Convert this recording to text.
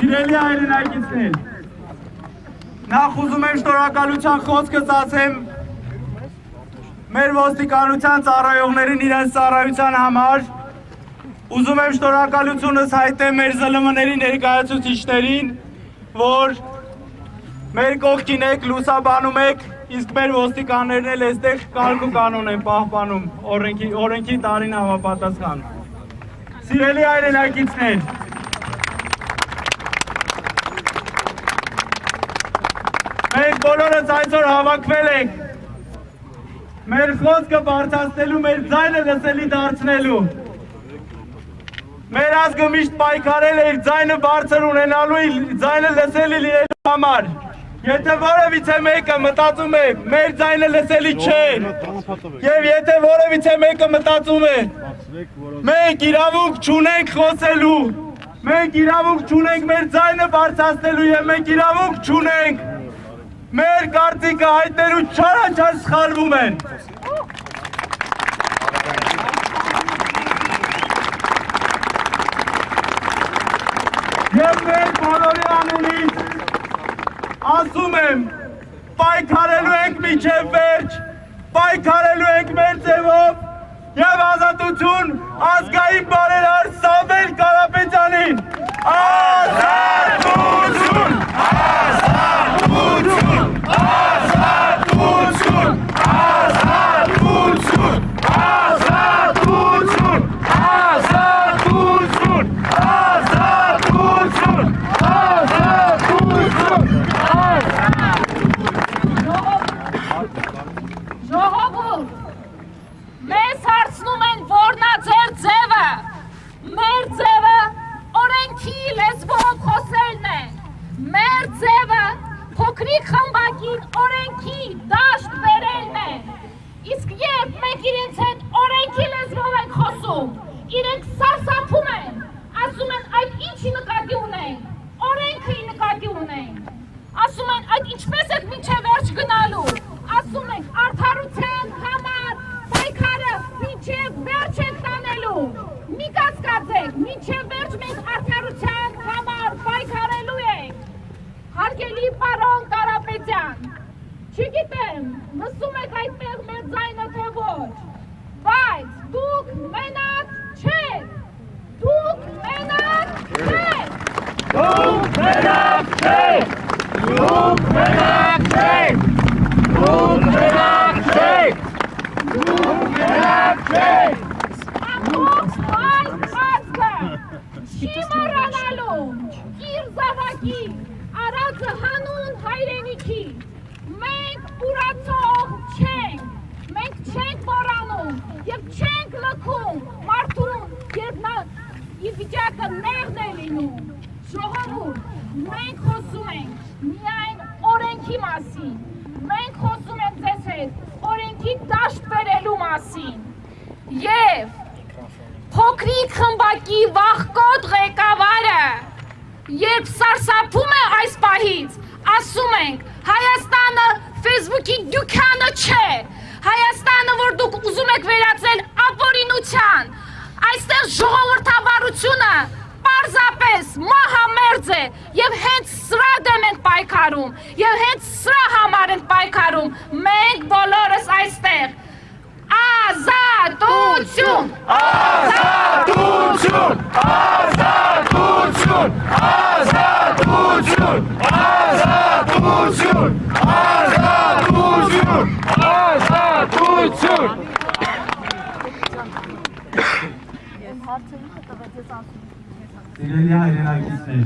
Սիրելի հայրենակիցներ, նախ ուզում եմ շնորհակալության խոսքս ասեմ մեր ոստիկանության ծառայողներին իրենց ծառայության համար, ուզում եմ շնորհակալությունս հայտնեմ մեր ԶԼՄ-ների ներկայացուցիչներին, որ մեր կողքին եք, լուսաբանում եք, իսկ մեր ոստիկաններն էլ այստեղ կարգ ու կանոն են պահպանում օրենքի տարին համապատասխան։ Սիրելի հայրենակիցներ, մենք բոլորս այսօր հավաքվել ենք մեր խոսքը բարձրացնելու, մեր ձայնը լսելի դարձնելու։ Մեր ազգը միշտ պայքարել է իր ձայնը բարձր ունենալու, ձայնը լսելի լինելու համար։ Եթե որևիցե մեկը մտածում է, մեր ձայնը լսելի չէ, եւ եթե որևիցե մեկը մտածում է, մենք իրավունք չունենք խոսելու, մենք իրավունք չունենք մեր ձայնը բարձրացնելու եւ մենք իրավունք չունենք մեր կարծիքը հայտնելու, չարաչար սխալվում են։ Եվ մեր բոլորի անունից ասում եմ, պայքարելու ենք մինչև վերջ, պայքարելու ենք մեր ձևով և ազատություն ազգային բարերար Սամվել Կարապետյանին։ Ազատություն! Ազատություն! Ազատություն! Ազատություն! Ազատություն! Ազատություն! Ազատություն! Ժողովուրդ, մեզ հարցնում են որն է ձեր ձևը, մեր ձևը օրենքի լեզվով խոսելն է, մեր ձևը փոքրիկ խմբակին օրենքի դաշտ բերելն է, իսկ երբ մենք իրենց հետ օրենքի լեզվով ենք խոսում, իրենք սարսափում են, ասում են այդ ինչի նկատի ունենք, օրենքի նկատի ունենք, ասում են այդ ինչպես եք մինչև վերջ գնալու, ասում ենք արդարության համար պայքարը մինչև վերջ եք տանելու, մի կասկածեք, մինչև վերջ մենք արդարության համար պայքարելու ենք, հարգելի պարոն Կարապետյան, չգիտեմ, լսում եք այդտեղ մեր ձայնը թե ոչ, բայց դուք մենակ չեք, դուք մենակ չեք, դուք մենակ չեք, դուք մենակ չեք, դուք մենակ չեք, դուք մենակ չեք, ամբողջ այս ազգը չի մոռանալու իր զավակի արածը հանուն հայրենիքի, մենք ուրացող չենք, մենք չենք մոռանում և չենք լքում մարդուն, երբ նա իր վիճակը նեղն է լինում, ժողովուրդ, մենք խոսում ենք միայն օրենքի մասին, մենք խոսում ենք ձեզ հետ օրենքի դաշտ բերելու մասին և փոքրիկ խմբակի վախկոտ ղեկավարը, երբ սարսափում է այս պահից, ասում ենք Հայաստանը Facebook-ի դուքանը չէ, Հայաստանը, որ դուք ուզում եք վերածել ապօրինության, այստեղ ժողովրդավարությունը պարզապես մահամերձ է և հենց սրա դեմ ենք պայքարում և հենց սրա համար ենք պայքարում, մենք բոլորս այստեղ ազատություն, ազատություն, ազատություն, ազատություն, ազատություն, ազատություն, ազատություն, Սիրելի հայրենակիցներ,